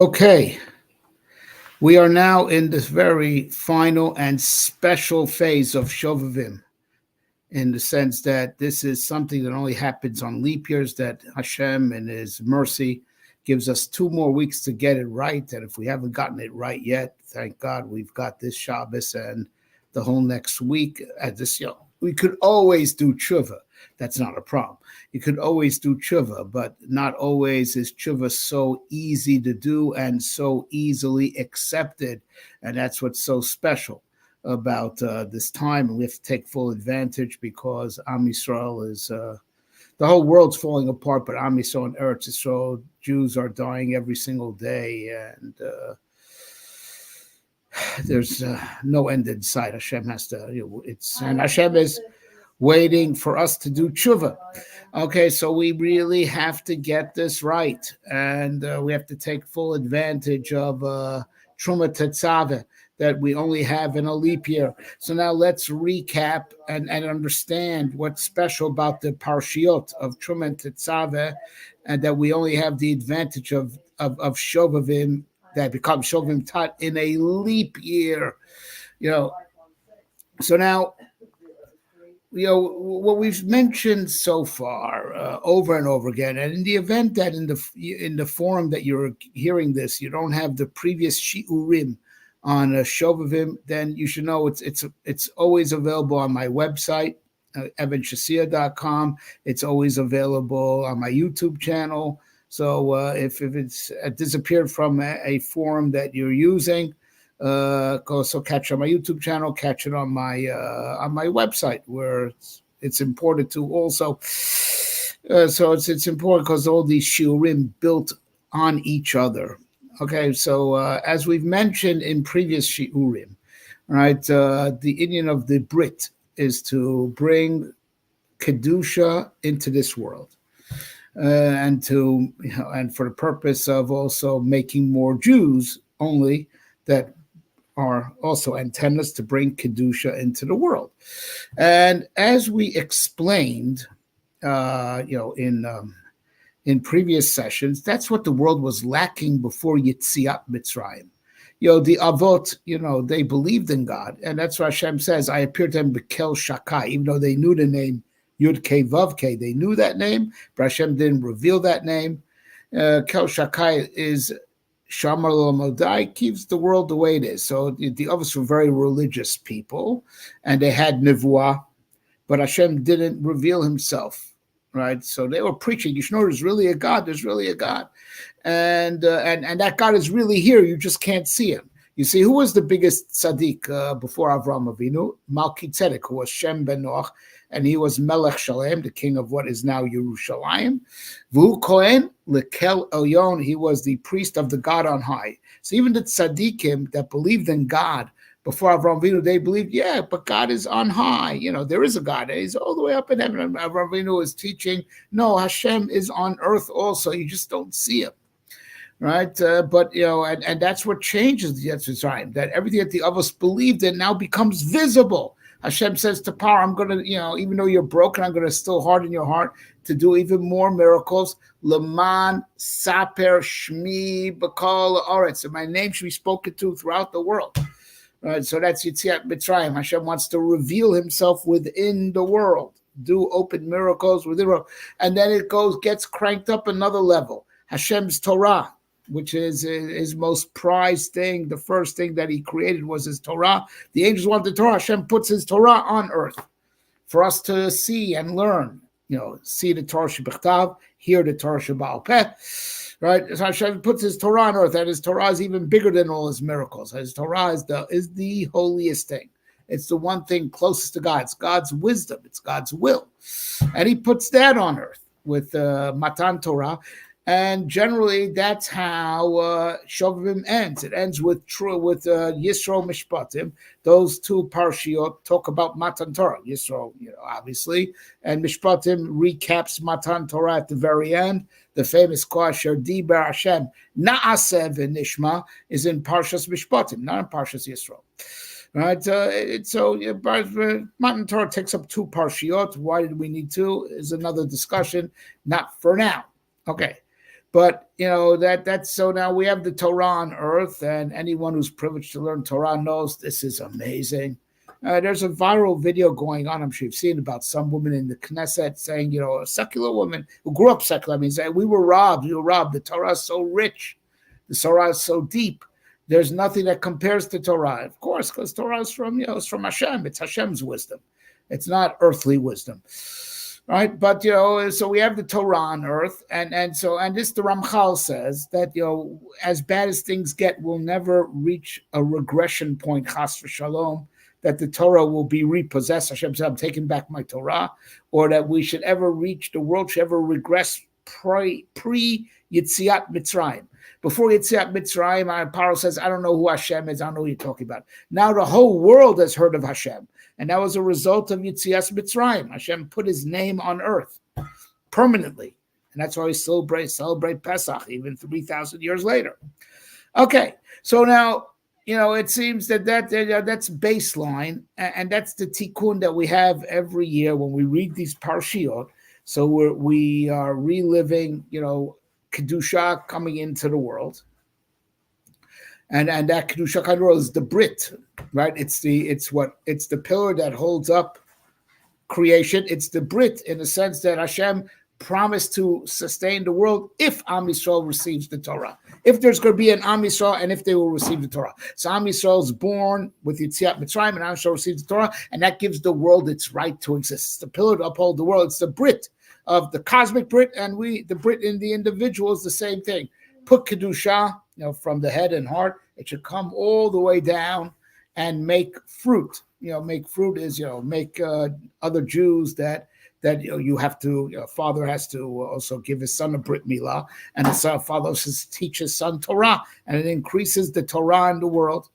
Okay, we are now in this very final and special phase of Shovavim, in the sense that this is something that only happens on leap years, that Hashem in His mercy gives us 2 more weeks to get it right. And if we haven't gotten it right yet, thank God we've got this Shabbos and the whole next week. At this, we could always do tshuva. That's not a problem. You could always do tshuva, but not always is tshuva so easy to do and so easily accepted. And that's what's so special about this time. And we have to take full advantage, because Am Yisrael is, the whole world's falling apart, but Am Yisrael and Eretz Yisrael, Jews are dying every single day. And there's no end in sight. Hashem has to, and Hashem is waiting for us to do tshuva. Okay, so we really have to get this right, and we have to take full advantage of Truma Tetzaveh that we only have in a leap year. So now let's recap and understand what's special about the Parshiot of Truma and Tetzaveh, and that we only have the advantage of Shovavim that become Shovavim Tat in a leap year. So now, what we've mentioned so far over and over again, and in the event that in the forum that you're hearing this, you don't have the previous shiurim on Shovavim, then you should know it's always available on my website, evanshassia.com. It's always available on my YouTube channel. So if it's disappeared from a forum that you're using, also catch it on my YouTube channel, catch it on my website, where it's important to also. So it's important because all these shiurim built on each other. Okay, so as we've mentioned in previous shiurim, right, the Indian of the Brit is to bring kedusha into this world, and for the purpose of also making more Jews only that are also antennas to bring kedusha into the world. And as we explained, in previous sessions, that's what the world was lacking before Yetziat Mitzrayim. The Avot, they believed in God, and that's why Hashem says, "I appeared to them b'kel shakai," even though they knew the name Yud Kei Vav Kei, they knew that name, but Hashem didn't reveal that name. Kel shakai is Shamar Modai, keeps the world the way it is. So the others were very religious people, and they had Nevuah, but Hashem didn't reveal Himself, right? So they were preaching, you should know there's really a God, and that God is really here. You just can't see Him. You see, who was the biggest tzaddik before Avraham Avinu? Melchizedek, who was Shem ben Noach, and he was Melech Shalem, the king of what is now Yerushalayim. Vu Kohen lekel elyon, he was the priest of the God on high. So even the tzaddikim that believed in God before Avraham Avinu, they believed, but God is on high. There is a God. He's all the way up in heaven. And Avraham Avinu is teaching, no, Hashem is on earth also. You just don't see Him. Right, but and that's what changes the Yetzirah, that everything that the others believed in now becomes visible. Hashem says to power, I'm going to, even though you're broken, I'm going to still harden your heart to do even more miracles. Leman saper shmi b'kol haaretz, and my name should be spoken to throughout the world. Right, so that's Yetziat Mitzrayim. Hashem wants to reveal Himself within the world, do open miracles within the world, and then it gets cranked up another level. Hashem's Torah, which is his most prized thing. The first thing that He created was His Torah. The angels want the Torah. Hashem puts His Torah on earth for us to see and learn. See the Torah Shebechtav, hear the Torah Sheba'al Peh. Right? So Hashem puts His Torah on earth, and His Torah is even bigger than all His miracles. His Torah is the holiest thing. It's the one thing closest to God. It's God's wisdom. It's God's will. And He puts that on earth with Matan Torah. And generally, that's how Shovavim ends. It ends with Yisro Mishpatim. Those two parshiot talk about Matan Torah. Yisro, obviously, and Mishpatim recaps Matan Torah at the very end. The famous Koasher Diber Hashem Naaseh v'Nishma is in Parshas Mishpatim, not in Parshas Yisro. Right, Matan Torah takes up 2 parshiot. Why did we need 2? Is another discussion. Not for now. Okay. But that's so now we have the Torah on earth, and anyone who's privileged to learn Torah knows this is amazing. There's a viral video going on, I'm sure you've seen, about some woman in the Knesset saying, a secular woman who grew up secular, I mean, saying, we were robbed. The Torah is so rich. The Torah is so deep. There's nothing that compares to Torah. Of course, because Torah is it's from Hashem. It's Hashem's wisdom. It's not earthly wisdom. Right, but so we have the Torah on earth, and this the Ramchal says that as bad as things get, we'll never reach a regression point, chas v'shalom, that the Torah will be repossessed. Hashem said, "I'm taking back my Torah," or that we should ever reach, the world should ever regress pre Yitziat Mitzrayim. Before Yitziat Mitzrayim, Paro says, "I don't know who Hashem is. I don't know who you're talking about." Now the whole world has heard of Hashem. And that was a result of Yitzias Mitzrayim. Hashem put his name on earth permanently. And that's why we celebrate Pesach, even 3,000 years later. Okay, so now, it seems that's baseline. And that's the tikkun that we have every year when we read these parshiot. So we are reliving, Kedusha coming into the world. And that Kedusha Kadrol is the Brit, right? It's the pillar that holds up creation. It's the Brit in the sense that Hashem promised to sustain the world if Am Yisrael receives the Torah. If there's going to be an Am Yisrael and if they will receive the Torah. So Am Yisrael is born with Yitziat Mitzrayim and Am Yisrael receives the Torah, and that gives the world its right to exist. It's the pillar to uphold the world. It's the Brit of the cosmic Brit, and the Brit in the individual is the same thing. Put Kedusha, from the head and heart. It should come all the way down and make fruit. Make fruit is, make other Jews that you have to, father has to also give his son a Brit Milah, and the father has to teach his son Torah, and it increases the Torah in the world.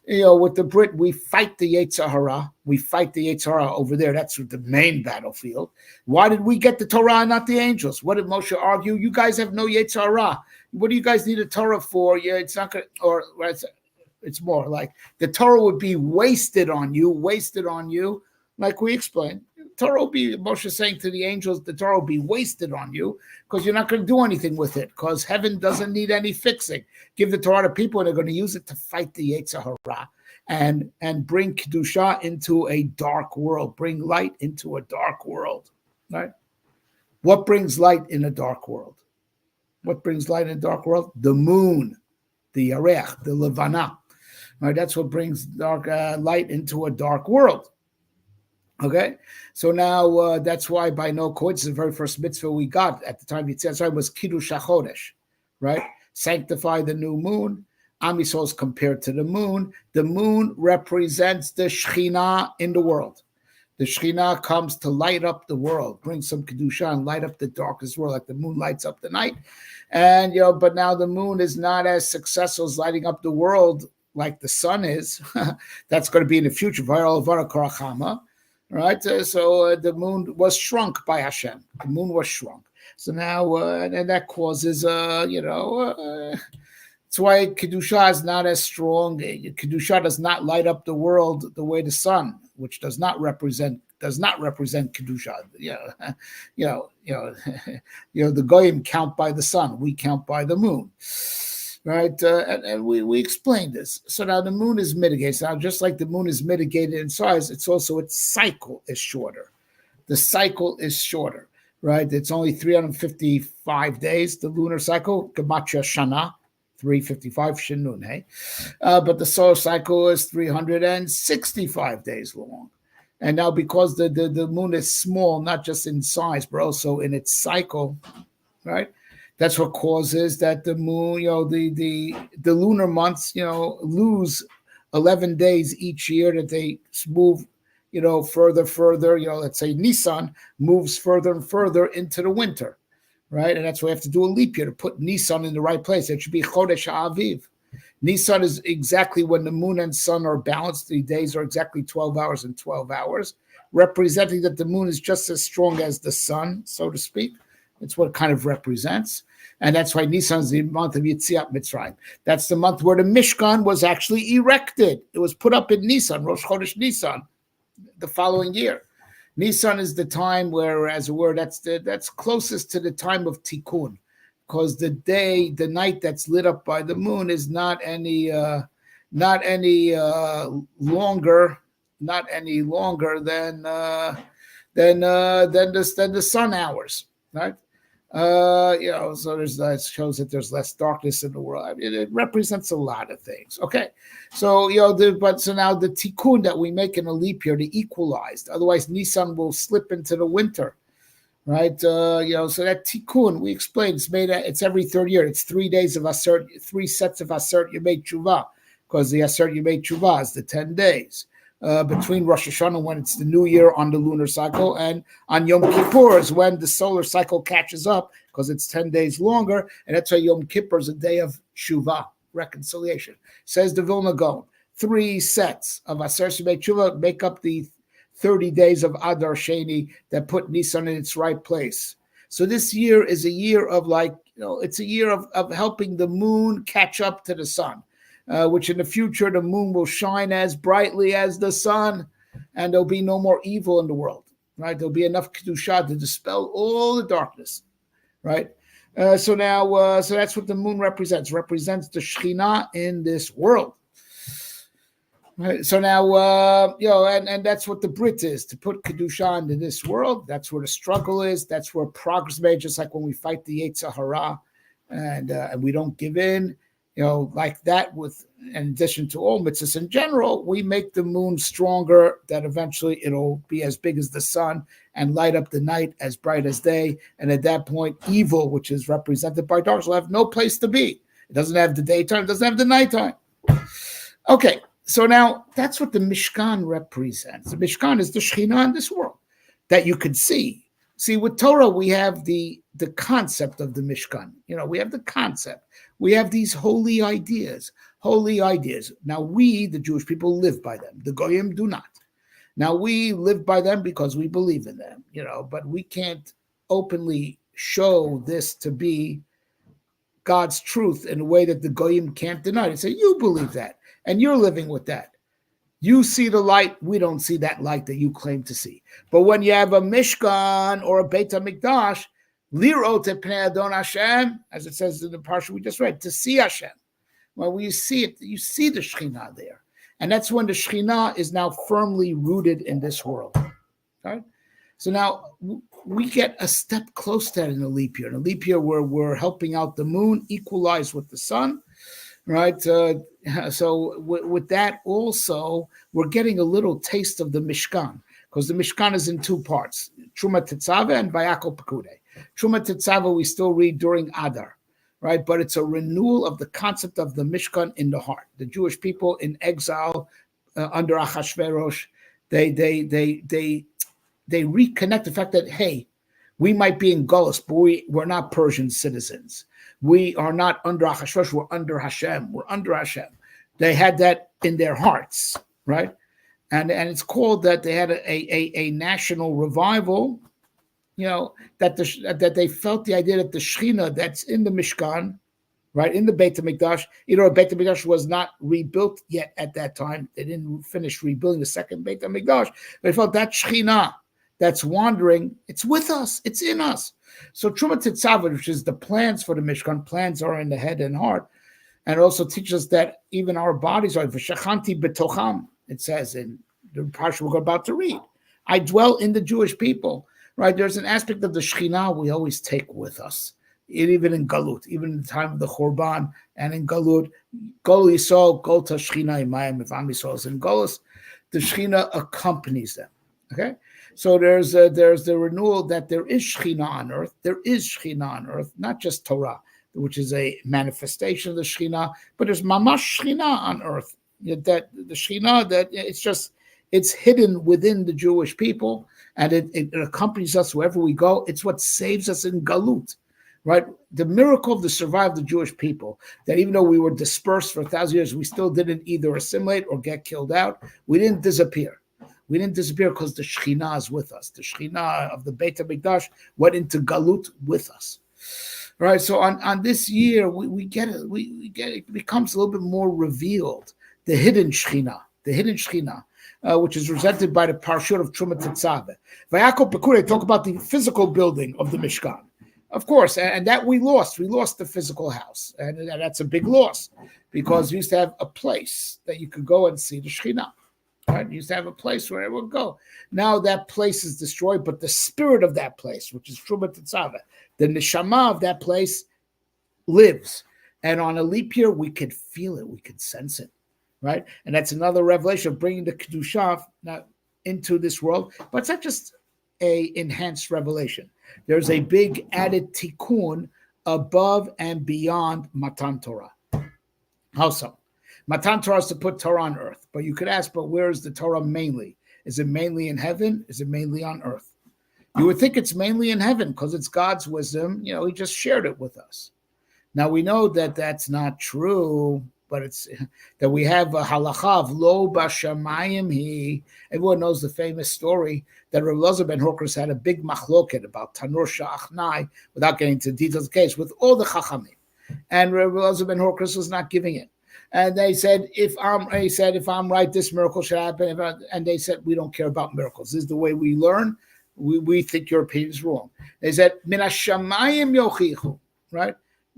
With the Brit, we fight the Yetzer Hara. We fight the Yetzer Hara over there. That's the main battlefield. Why did we get the Torah and not the angels? What did Moshe argue? You guys have no Yetzer Hara. What do you guys need a Torah for? Yeah, it's not going to, or it's more like the Torah would be wasted on you, like we explained. Torah will be, Moshe saying to the angels, the Torah will be wasted on you because you're not going to do anything with it, because heaven doesn't need any fixing. Give the Torah to people and they're going to use it to fight the Yetzer Hara and bring Kedusha into a dark world, bring light into a dark world, right? What brings light in a dark world? What brings light in a dark world? The moon, the Yarech, the Levana. Right? That's what brings dark light into a dark world. Okay? So now that's why by no coincidence, the very first mitzvah we got at the time Yitzhak was Kiddush HaChodesh, right? Sanctify the new moon. Am Yisrael is compared to the moon. The moon represents the Shekhinah in the world. The Shekhinah comes to light up the world, bring some Kedusha and light up the darkest world, like the moon lights up the night. And, but now the moon is not as successful as lighting up the world like the sun is. That's going to be in the future. Right? So the moon was shrunk by Hashem. The moon was shrunk. So now, and that causes, that's why Kedusha is not as strong. Kedusha does not light up the world the way the sun, which does not represent Kedusha. The Goyim count by the sun. We count by the moon. Right, and we explained this. So now the moon is mitigated. Now, just like the moon is mitigated in size, it's also its cycle is shorter. The cycle is shorter, right? It's only 355 days. The lunar cycle, Gematria Shana, 355 Shinun, hey. But the solar cycle is 365 days long. And now because the moon is small, not just in size, but also in its cycle, right? That's what causes that the moon, the lunar months, lose 11 days each year, that they move, further, let's say Nisan moves further and further into the winter, right? And that's why we have to do a leap year to put Nisan in the right place. It should be Chodesh Aviv. Nisan is exactly when the moon and sun are balanced. The days are exactly 12 hours and 12 hours, representing that the moon is just as strong as the sun, so to speak. It's what it kind of represents. And that's why Nisan is the month of Yetziat Mitzrayim. That's the month where the Mishkan was actually erected. It was put up in Nisan, Rosh Chodesh Nisan, the following year. Nisan is the time where, as it were, that's closest to the time of Tikkun. because the night that's lit up by the moon is not any longer than the sun hours, right? So that shows that there's less darkness in the world. I mean, it represents a lot of things. Okay, so now the tikkun that we make in a leap year to equalize. Otherwise, Nisan will slip into the winter, right? So that tikkun we explained it's every third year. It's 3 days of asert, 3 sets of asert yemei tshuva, because the asert yemei tshuva is the 10 days. Between Rosh Hashanah, when it's the new year on the lunar cycle, and on Yom Kippur is when the solar cycle catches up, because it's 10 days longer, and that's why Yom Kippur is a day of Shuvah, reconciliation. Says the Vilna Gaon, 3 sets of Aser Shemei Tshuva make up the 30 days of Adar Sheni that put Nisan in its right place. So this year is a year of it's a year of helping the moon catch up to the sun. Which in the future the moon will shine as brightly as the sun, and there'll be no more evil in the world, right? There'll be enough kedusha to dispel all the darkness, right? So that's what the moon represents the Shekhinah in this world. Right? So now, and that's what the Brit is, to put kedusha into this world. That's where the struggle is. That's where progress is made, just like when we fight the Yetzer Hara, and we don't give in. Like that, in addition to all mitzvahs in general, we make the moon stronger, that eventually it'll be as big as the sun and light up the night as bright as day. And at that point, evil, which is represented by darkness, will have no place to be. It doesn't have the daytime, it doesn't have the nighttime. Okay, so now that's what the Mishkan represents. The Mishkan is the Shekhinah in this world that you could see. See, with Torah, we have the concept of the Mishkan. We have the concept. We have these holy ideas. Now we, the Jewish people, live by them. The Goyim do not. Now we live by them because we believe in them, but we can't openly show this to be God's truth in a way that the Goyim can't deny it. And say, you believe that, and you're living with that. You see the light, we don't see that light that you claim to see. But when you have a Mishkan or a Beit HaMikdash, Lirot Pnei Adon Hashem, as it says in the parsha we just read, to see Hashem. Well, when you see it, you see the Shekhinah there. And that's when the Shekhinah is now firmly rooted in this world. Right? So now we get a step close to that in a leap year. In a leap year where we're helping out the moon equalize with the sun. Right? So with that also, we're getting a little taste of the Mishkan, because the Mishkan is in 2 parts, Truma Tetzaveh and Vayakol Pekudei. Truma Tetzaveh we still read during Adar, right? But it's a renewal of the concept of the Mishkan in the heart. The Jewish people in exile under Achashverosh, they reconnect the fact that, hey, we might be in Gullus, but we're not Persian citizens. We are not under Achashverosh, we're under Hashem. We're under Hashem. They had that in their hearts, right? And it's called that they had a national revival, that they felt the idea that the Shekhinah that's in the Mishkan, right, in the Beit HaMikdash, Beit HaMikdash was not rebuilt yet at that time. They didn't finish rebuilding the second Beit HaMikdash. But they felt that Shekhinah that's wandering, it's with us, it's in us. So Truma Tetzaveh, which is the plans for the Mishkan, plans are in the head and heart, and it also teaches us that even our bodies are v'shachanti betocham. It says in the parsha we're about to read, I dwell in the Jewish people. Right? There's an aspect of the Shekhinah we always take with us, even in Galut, even in the time of the Churban, and in Galut, Gol Yisrael, Gol Ta Shekhinah Imayim. If Am Yisrael is in Golus, the Shekhinah accompanies them. Okay, so there's the renewal that there is Shekhinah on earth. There is Shekhinah on earth, not just Torah, which is a manifestation of the Shekhinah, but there's Mamash Shekhinah on earth. That the Shekhinah, that it's hidden within the Jewish people, and it accompanies us wherever we go. It's what saves us in Galut, right? The miracle of the survival of the Jewish people, that even though we were dispersed for 1,000 years, we still didn't either assimilate or get killed out. We didn't disappear. We didn't disappear because the Shekhinah is with us. The Shekhinah of the Beit HaMikdash went into Galut with us. Right, so on this year, we get it. We get it. It becomes a little bit more revealed. The hidden Shekhinah, which is presented by the Parashut of Truma Tetzaveh. Vayakol Pekudei talk about the physical building of the Mishkan. Of course, and that we lost. We lost the physical house, and that's a big loss because we used to have a place that you could go and see the Shekhinah. Right? You used to have a place where everyone would go. Now that place is destroyed, but the spirit of that place, which is Truma Tetzaveh, the neshama of that place lives. And on a leap year, we could feel it. We could sense it. Right? And that's another revelation of bringing the Kedusha into this world. But it's not just a enhanced revelation. There's a big added tikkun above and beyond Matan Torah. How so? Matan Torah is to put Torah on earth. But you could ask, but where is the Torah mainly? Is it mainly in heaven? Is it mainly on earth? You would think it's mainly in heaven because it's God's wisdom. You know, he just shared it with us. Now we know that that's not true, but it's that we have a halacha of lo bashamayim he. Everyone knows the famous story that Rav Elazar ben Horkos had a big machloket about Tanur Sha'achnai, without getting into the details of the case, with all the chachamim. And Rav Elazar ben Horkos was not giving it. And they said, if I'm right, this miracle should happen. And they said, we don't care about miracles. This is the way we learn. We think your opinion is wrong. They said, min hashamayim yochichu, right?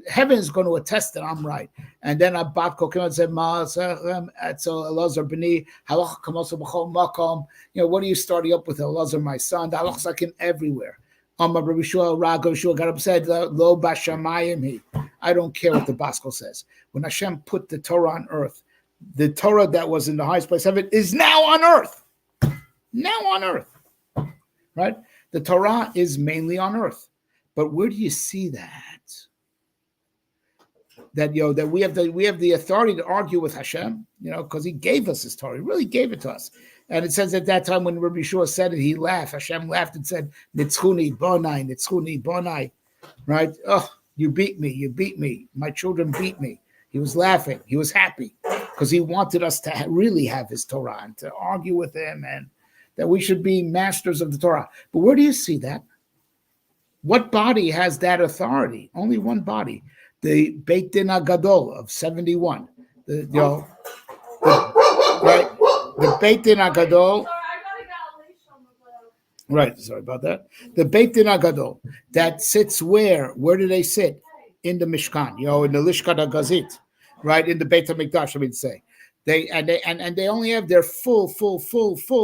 Heaven is going to attest that I'm right. And then Abatko came and said, Elazar b'ni, halacha kamoso b'chol makom. You know, what are you starting up with, Elazar, my son? The halacha is like in everywhere. Rabbi Shua got up and said, lo bashamayim he. I don't care what the Baskel says. When Hashem put the Torah on earth, the Torah that was in the highest place of it is now on earth. Now on earth. Right? The Torah is mainly on earth. But where do you see that? That we have the authority to argue with Hashem, because he gave us his Torah. He really gave it to us. And it says at that time when Rabbi Shua said it, he laughed. Hashem laughed and said, Nitzchuni bonai, right? Oh, you beat me. My children beat me. He was laughing. He was happy because he wanted us to really have his Torah and to argue with him and that we should be masters of the Torah. But where do you see that? What body has that authority? Only one body. The Beit Din HaGadol of 71. The Beit Din HaGadol. Right, sorry about that. The Beit Din HaGadol that sits where? Where do they sit? In the Mishkan, in the Lishkat HaGazit, right? In the Beit HaMikdash, I mean to say. They only have their full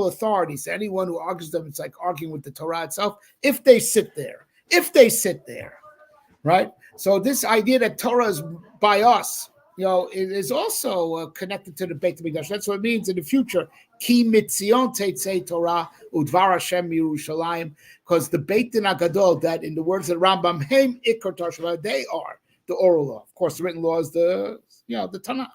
authority. So anyone who argues them, it's like arguing with the Torah itself. If they sit there, right? So this idea that Torah is by us, it is also connected to the Beit HaMikdash. That's what it means in the future. Ki mitzion teitzei Torah udvar Hashem Yerushalayim, because the Beit Din HaGadol, that in the words of the Rambam, Heim Ikar Torah, they are the oral law. Of course, the written law is the Tanakh,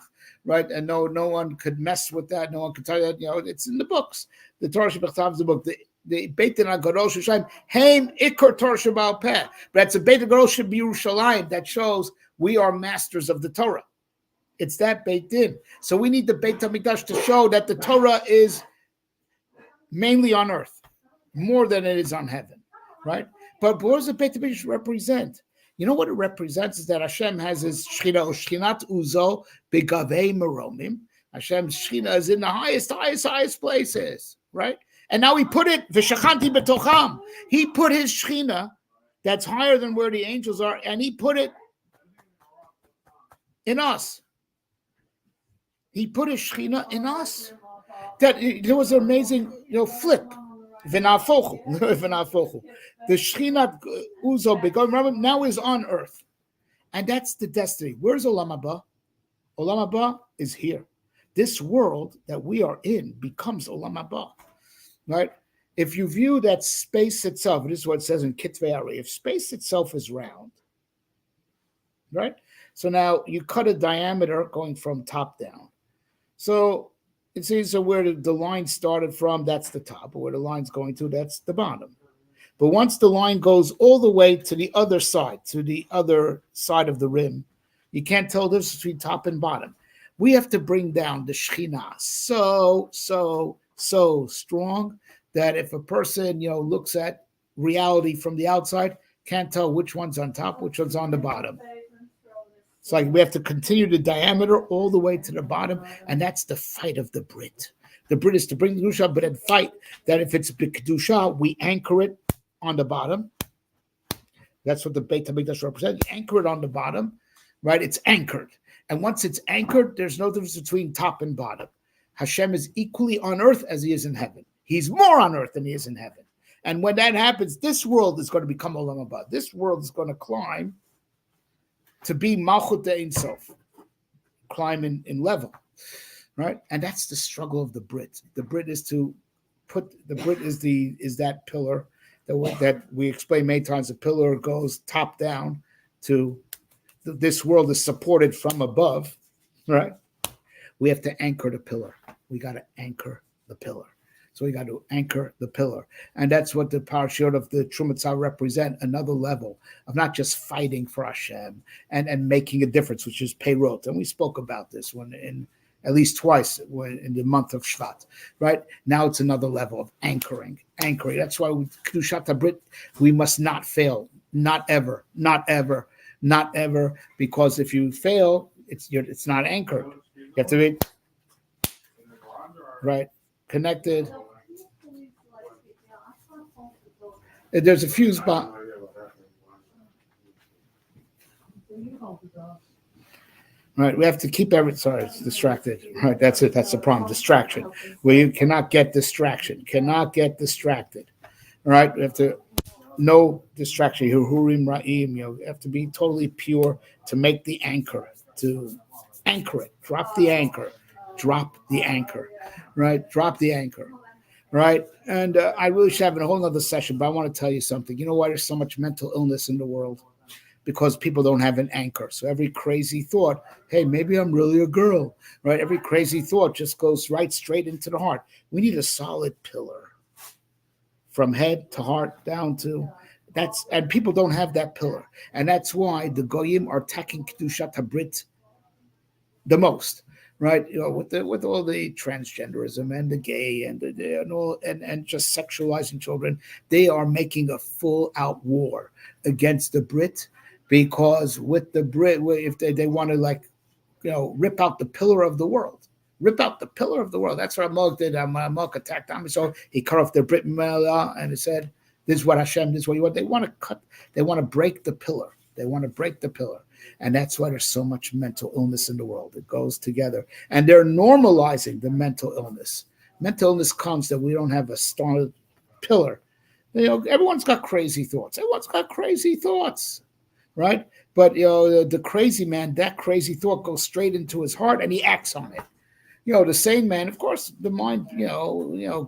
right? And no one could mess with that. No one could tell you that. It's in the books. The Torah Shebechtav is the book. The Beit Din HaGadol Shushalayim, Heim Ikar Torah Sheba'al Peh. But it's a Beit HaGadol Yerushalayim that shows we are masters of the Torah. It's that Beit Din. So we need the Beit HaMikdash to show that the Torah is mainly on earth, more than it is on heaven, right? But what does the Beit HaMikdash represent? You know what it represents is that Hashem has his Shechina, Shechinat Uzo Begavei Meromim. Hashem's Shechina is in the highest places, right? And now he put it, V'shachanti betocham. He put his Shechina that's higher than where the angels are, and he put it in us. He put his Shechina in us. That there was an amazing, flip. V'nafochu. The Shechina Uzo Begavei now is on earth, and that's the destiny. Where's Olam Haba? Olam Haba is here. This world that we are in becomes Olam Haba. Right? If you view that space itself, this is what it says in Kitvei Ari, if space itself is round, right? So now you cut a diameter going from top down. So it seems where the line started from, that's the top. Where the line's going to, that's the bottom. But once the line goes all the way to the other side of the rim, you can't tell the difference between top and bottom. We have to bring down the Shekhinah so strong that if a person looks at reality from the outside, can't tell which one's on top, which one's on the bottom. It's like we have to continue the diameter all the way to the bottom, and that's the fight of the Brit. The Brit is to bring the Kedusha, but then fight that if it's Kedusha, we anchor it on the bottom. That's what the Beit HaMikdash represents. You anchor it on the bottom, right? It's anchored. And once it's anchored, there's no difference between top and bottom. Hashem is equally on earth as he is in heaven. He's more on earth than he is in heaven. And when that happens, this world is going to become Olam Haba. This world is going to climb to be Malchut Ein Sof, climb in level, right? And that's the struggle of the Brit. The Brit is to put, the Brit is that pillar that we explain many times. The pillar goes top down to this world is supported from above, right? We have to anchor the pillar. We got to anchor the pillar. So we got to anchor the pillar. And that's what the parashot of the Trumatzah represent, another level of not just fighting for Hashem and making a difference, which is Peirot. And we spoke about this when at least twice in the month of Shvat, right? Now it's another level of anchoring. That's why with Kedushat HaBrit, we must not fail. Not ever, because if you fail, it's not anchored. You have to be right, connected. There's a fuse box. Right, we have to keep sorry, it's distracted. Right, that's it. That's the problem. Distraction. We cannot get distraction. All right, we have to no distraction. Hurim Ra'im. You have to be totally pure to make the anchor, to anchor it. Drop the anchor. Right, drop the anchor. Right, and I really should have a whole other session, but I want to tell you something. You know why there's so much mental illness in the world? Because people don't have an anchor. So every crazy thought, hey, maybe I'm really a girl, right? Every crazy thought just goes right straight into the heart. We need a solid pillar from head to heart down to and people don't have that pillar. And that's why the Goyim are attacking Kedushat HaBrit the most, right? You know, with all the transgenderism and the gay and and just sexualizing children, they are making a full out war against the Brit. Because with the Brit, if they want to rip out the pillar of the world, That's what Amalek did. Amalek attacked Am. So he cut off the Brit Milah and he said, "This is what Hashem. This is what you want." They want to break the pillar. And that's why there's so much mental illness in the world. It goes together, and they're normalizing the mental illness. Mental illness comes that we don't have a solid pillar. Everyone's got crazy thoughts. Right? But the crazy man, that crazy thought goes straight into his heart and he acts on it. The sane man, of course, the mind,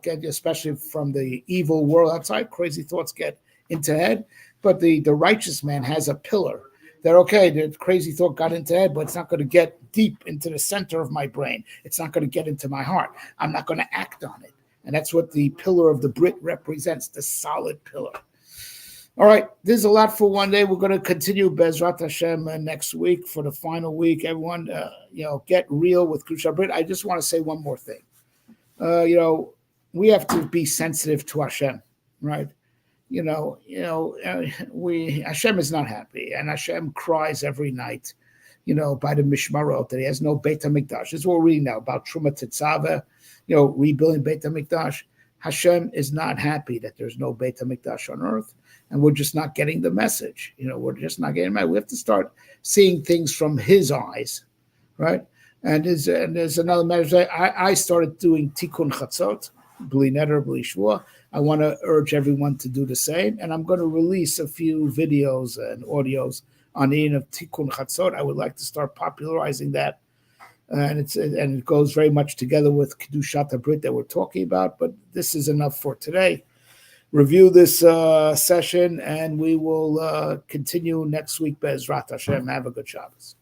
get, especially from the evil world outside, crazy thoughts get into head. But the righteous man has a pillar that, okay, the crazy thought got into head, but it's not going to get deep into the center of my brain. It's not going to get into my heart. I'm not going to act on it. And that's what the pillar of the Brit represents, the solid pillar. All right, there's a lot for one day. We're going to continue Bezrat Hashem next week for the final week. Everyone, get real with Kedushat HaBrit. I just want to say one more thing. We have to be sensitive to Hashem, right? Hashem is not happy, and Hashem cries every night, by the Mishmarot that he has no Beit HaMikdash. This is what we're reading now about Truma Tetzaveh, rebuilding Beit HaMikdash. Hashem is not happy that there's no Beit HaMikdash on earth. And we're just not getting the message. We're just not getting it. We have to start seeing things from his eyes, right? And there's another matter. I started doing Tikkun Chatzot, Bli Neder, Bli Shvua. I want to urge everyone to do the same. And I'm going to release a few videos and audios on the end of Tikkun Chatzot. I would like to start popularizing that. And it goes very much together with Kedushat HaBrit that we're talking about. But this is enough for today. Review this session, and we will continue next week. Be'ezrat Hashem. Have a good Shabbos.